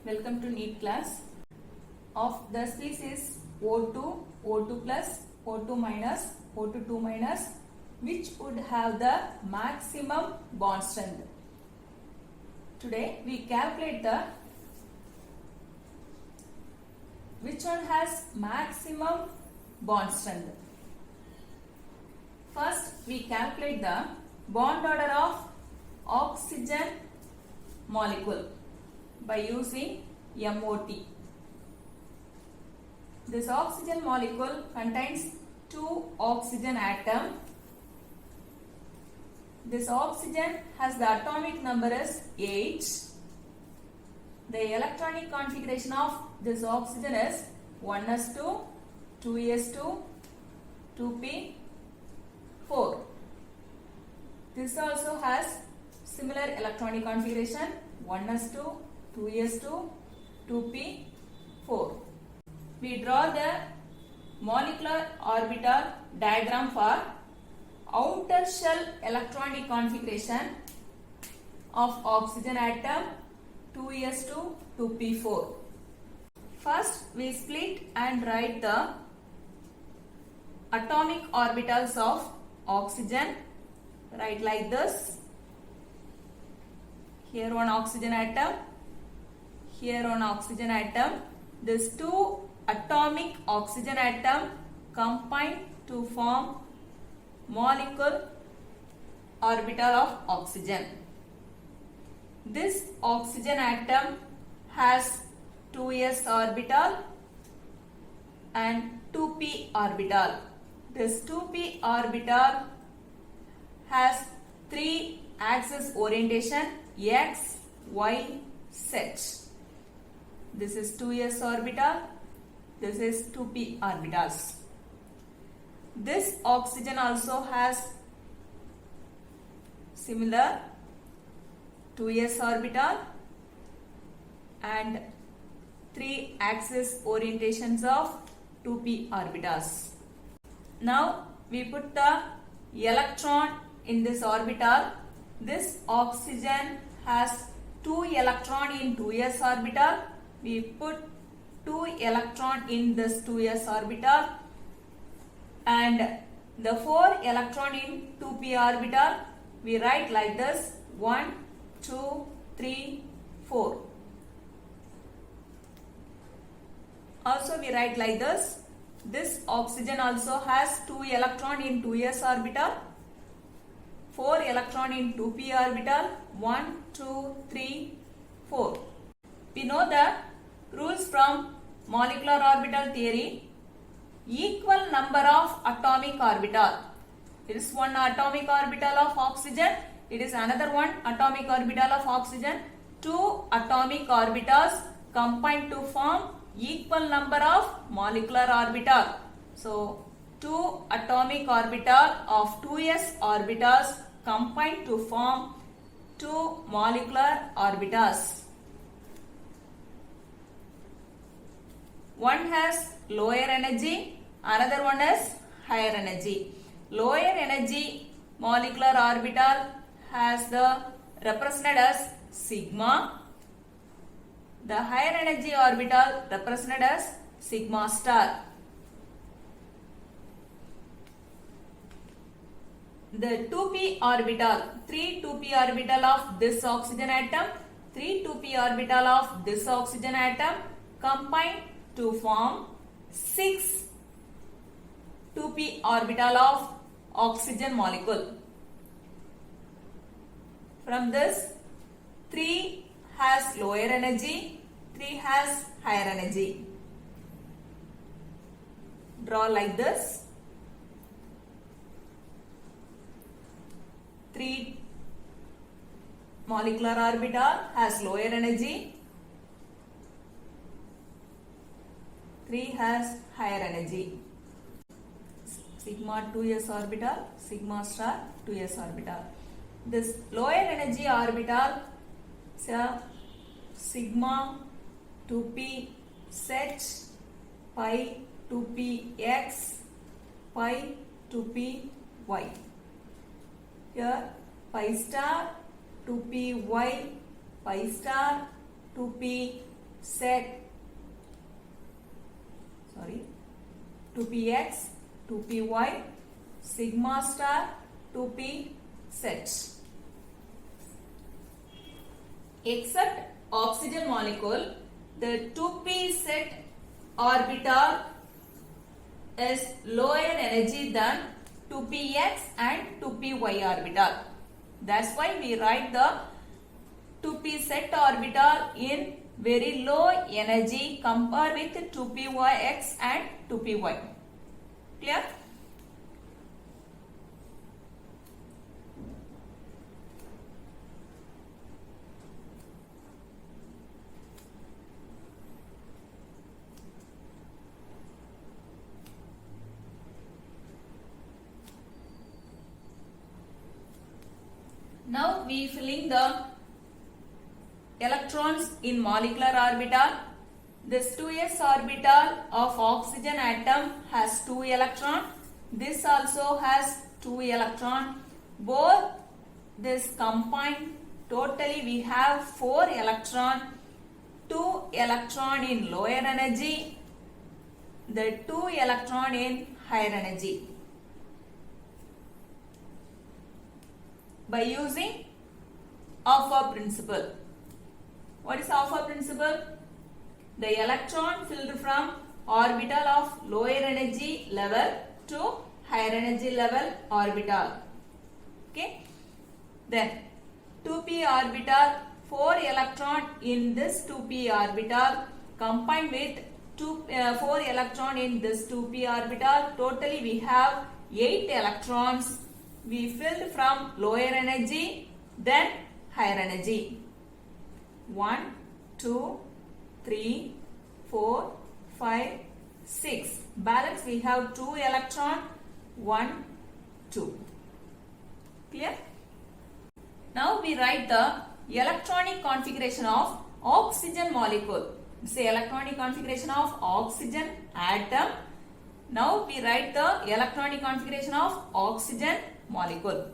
Welcome to NEET class. Of the species O2, O2 plus, O2 minus, O2 2 minus, which would have the maximum bond strength. Today we calculate the which one has maximum bond strength. First we calculate the bond order of oxygen molecule by using MOT. This oxygen molecule contains two oxygen atoms. This oxygen has the atomic number as 8. The electronic configuration of this oxygen is 1s2, 2s2, 2p4. This also has similar electronic configuration 1s2, 2s2, 2p4. We draw the molecular orbital diagram for outer shell electronic configuration of oxygen atom 2s2, 2p4. First we split and write the atomic orbitals of oxygen. Write like this. Here one oxygen atom, here one oxygen atom. These two atomic oxygen atom combine to form molecule orbital of oxygen. This oxygen atom has 2s orbital and 2p orbital. This 2p orbital has three axis orientation x, y, z. This is 2s orbital. This is 2p orbitals. This oxygen also has similar 2s orbital and three axis orientations of 2p orbitals. Now we put the electron in this orbital. This oxygen has 2 electron in 2s orbital. We put 2 electron in this 2s orbital and the 4 electron in 2p orbital. We write like this 1, 2, 3, 4. Also we write like this. This oxygen also has 2 electron in 2s orbital, 4 electron in 2p orbital, 1, 2, 3, 4. We know the rules from molecular orbital theory. Equal number of atomic orbital. It is one atomic orbital of oxygen. It is another one atomic orbital of oxygen. Two atomic orbitals combine to form equal number of molecular orbital. So, two atomic orbital of 2s orbitals combine to form two molecular orbitals. One has lower energy, another one has higher energy. Lower energy molecular orbital has the represented as sigma. The higher energy orbital represented as sigma star. The 2p orbital, 3 2p orbital of this oxygen atom, 3 2p orbital of this oxygen atom combine to form 6 2p orbital of oxygen molecule. From this, 3 has lower energy, 3 has higher energy. Draw like this. 3 molecular orbital has lower energy, 3 has higher energy. Sigma 2s orbital, sigma star 2s orbital. This lower energy orbital, so sigma 2p z, pi 2p x, pi 2p y. Here pi star 2py pi star 2p set 2px 2py sigma star 2p set. Except oxygen molecule, the 2p set orbital is lower energy than 2px and 2py orbital. That's why we write the 2p set orbital in very low energy compared with 2px and 2py. Clear? Now we filling the electrons in molecular orbital. This 2s orbital of oxygen atom has 2 electron. This also has 2 electron. Both this combined, totally we have 4 electron. 2 electron in lower energy, the 2 electron in higher energy. By using Alpha principle. What is Alpha principle? The electron filled from orbital of lower energy level to higher energy level orbital. Okay. Then 2p orbital, 4 electron in this 2p orbital combined with 4 electron in this 2p orbital. Totally we have 8 electrons. We filled from lower energy, then higher energy. 1, 2, 3, 4, 5, 6. Balance we have 2 electron, 1, 2. Clear? Now we write the electronic configuration of oxygen molecule. Say electronic configuration of oxygen atom. Now we write the electronic configuration of oxygen molecule.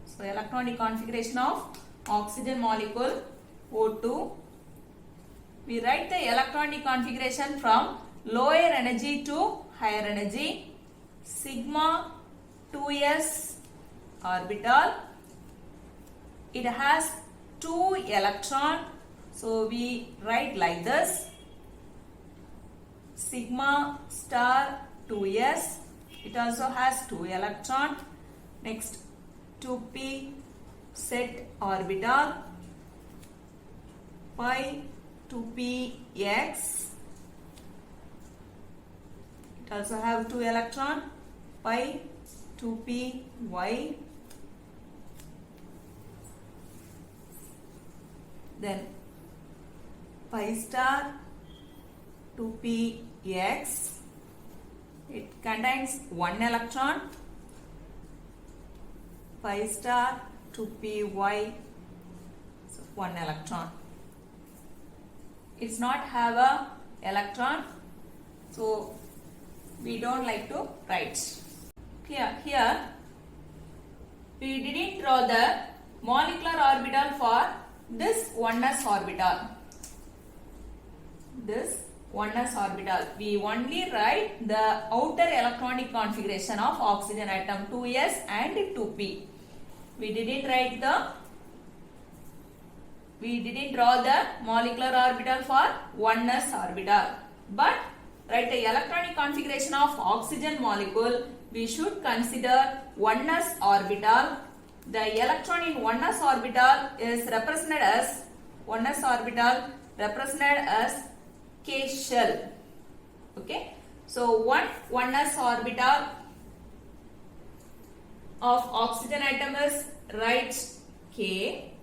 So electronic configuration of oxygen molecule O2. We write the electronic configuration from lower energy to higher energy. Sigma 2s orbital. It has 2 electron. So we write like this. Sigma star 2s. It also has 2 electron. Next 2p set orbital. Pi 2px. It also have 2 electron. Pi 2py. Then pi star 2px. It contains 1 electron. Pi star 2py, so 1 electron. It's not have a electron, so we don't like to write. Here we didn't draw the molecular orbital for this 1s orbital. This 1s orbital. We only write the outer electronic configuration of oxygen atom 2s and 2p. We didn't draw the molecular orbital for 1s orbital. But write the electronic configuration of oxygen molecule. We should consider 1s orbital. The electron in 1s orbital is represented as 1s orbital represented as K shell. Okay. So 1s orbital of oxygen atom is write K.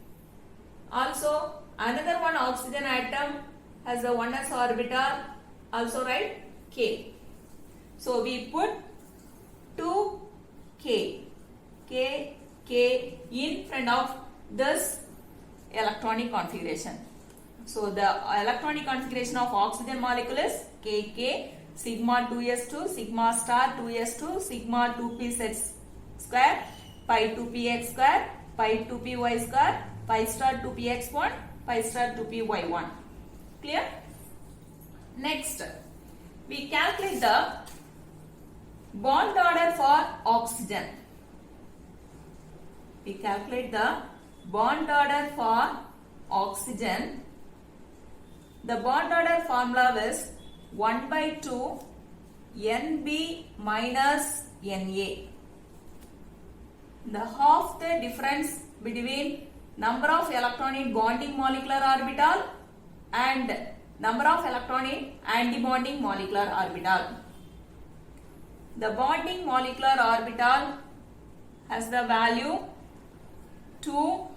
Also another one oxygen atom has a 1s orbital, also write K. So we put 2K, K in front of this electronic configuration. So the electronic configuration of oxygen molecule is KK, sigma 2s2, sigma star 2s2, sigma 2p sets square, pi 2px square, pi 2py square, pi star 2px1, pi star 2py1. Clear? Next, we calculate the bond order for oxygen. We calculate the bond order for oxygen. The bond order formula is 1 by 2 Nb minus Na. The half the difference between number of electron in bonding molecular orbital and number of electron in antibonding molecular orbital. The bonding molecular orbital has the value 2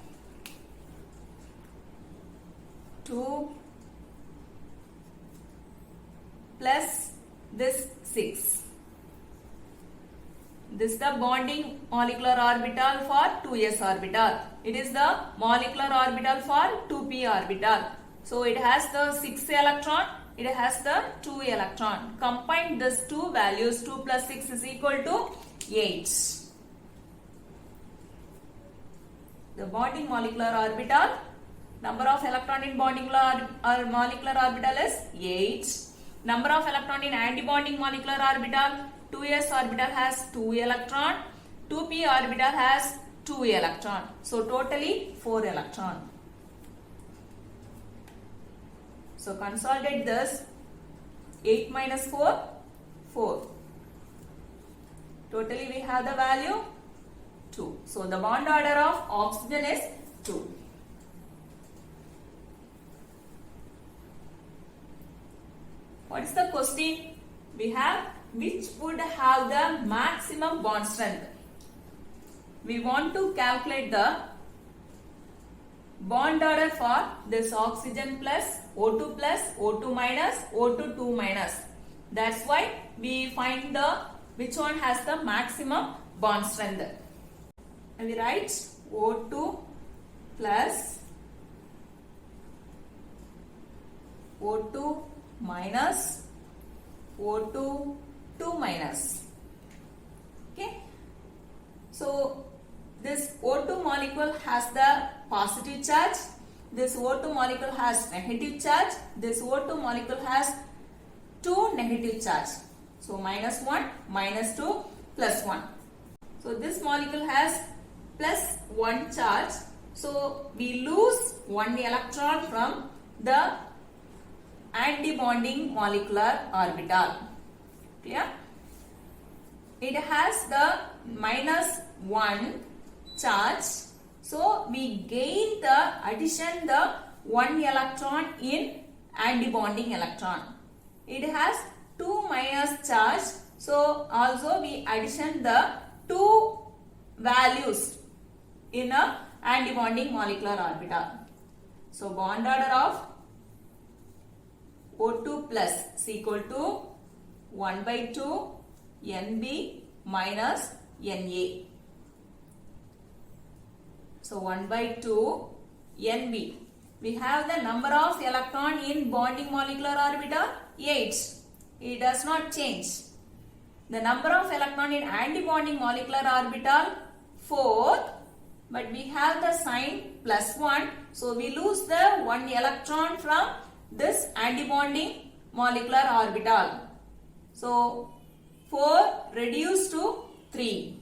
plus this 6. This is the bonding molecular orbital for 2s orbital. It is the molecular orbital for 2p orbital. So it has the 6 electron, it has the 2 electron. Combine these two values, 2 plus 6 is equal to 8. The bonding molecular orbital, number of electron in bonding molecular orbital is 8. Number of electron in antibonding molecular orbital, 2s orbital has 2 electron, 2p orbital has 2 electron. So totally 4 electron. So consolidate this. 8 minus 4, 4. Totally we have the value 2. So the bond order of oxygen is 2. What is the question? We have which would have the maximum bond strength. We want to calculate the bond order for this oxygen plus O2 plus O2 minus O2 2 minus. That's why we find the which one has the maximum bond strength. And we write O2 plus O2 minus O2 2 minus. Okay. So this O2 molecule has the positive charge. This O2 molecule has negative charge. This O2 molecule has 2 negative charge. So minus 1, minus 2, plus 1. So this molecule has plus 1 charge. So we lose 1 electron from the antibonding molecular orbital. Clear? It has the minus 1 charge. So we gain the addition the 1 electron in antibonding electron. It has 2 minus charge. So also we addition the 2 values in a antibonding molecular orbital. So bond order of O2 plus is equal to 1 by 2 Nb minus Na. So 1 by 2 Nb. We have the number of electron in bonding molecular orbital 8. It does not change. The number of electron in antibonding molecular orbital 4. But we have the sign plus 1. So we lose the 1 electron from this antibonding molecular orbital. So 4 reduced to 3.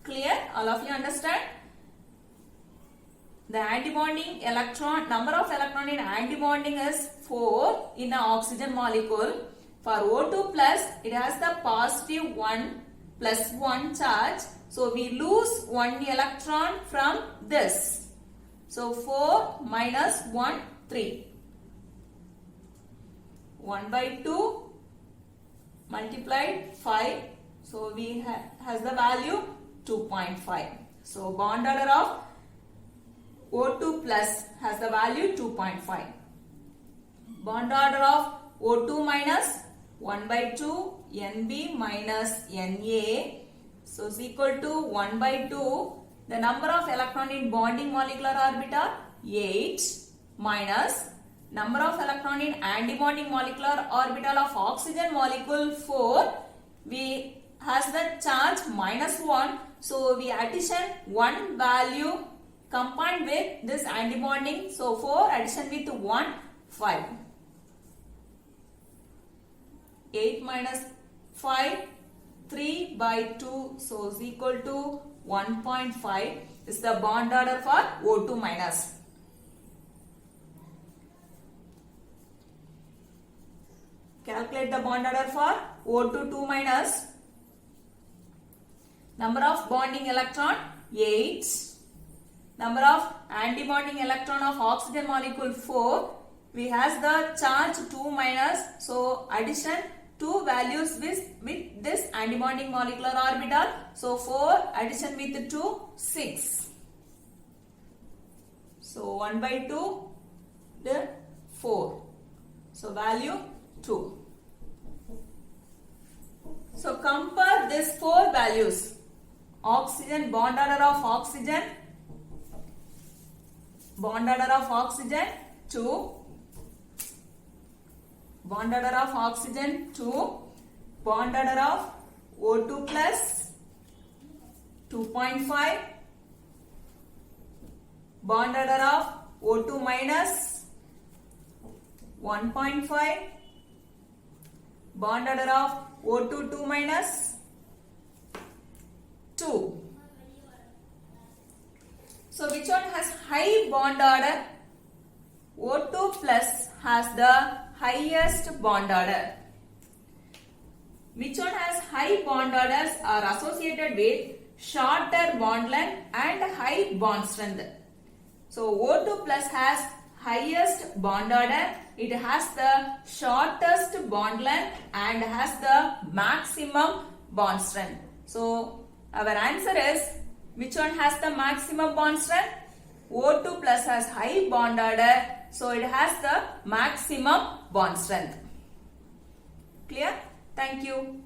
Clear? All of you understand? The antibonding electron, number of electron in antibonding is 4 in an oxygen molecule. For O2 plus, it has the positive 1 plus 1 charge. So we lose 1 electron from this. So 4 minus 1, 3. 1 by 2 multiplied 5. So we has the value 2.5. So bond order of O2 plus has the value 2.5. Bond order of O2 minus 1 by 2 Nb minus Na. So is equal to 1 by 2. The number of electron in bonding molecular orbital 8 minus number of electron in antibonding molecular orbital of oxygen molecule 4. We has the charge minus 1. So we addition 1 value combined with this antibonding. So 4 addition with 1, 5. 8 minus 5, 3 by 2, so is equal to 1.5 is the bond order for O2 minus. Calculate the bond order for O2 2 minus. Number of bonding electron 8. Number of antibonding electron of oxygen molecule 4. We has the charge 2 minus, so addition 2 values with this antibonding molecular orbital. So 4 addition with 2, 6. So 1 by 2, the 4. So value 2. So compare these 4 values. Oxygen, bond order of oxygen, 2. Bond order of oxygen 2, bond order of O2 plus 2.5, bond order of O2 minus 1.5, bond order of O2 2 minus 2. So which one has high bond order? O2 plus has the highest bond order. Which one has high bond orders are associated with shorter bond length and high bond strength. So O2 plus has highest bond order. It has the shortest bond length and has the maximum bond strength. So our answer is, which one has the maximum bond strength? O2 plus has high bond order, so it has the maximum bond strength. Clear? Thank you.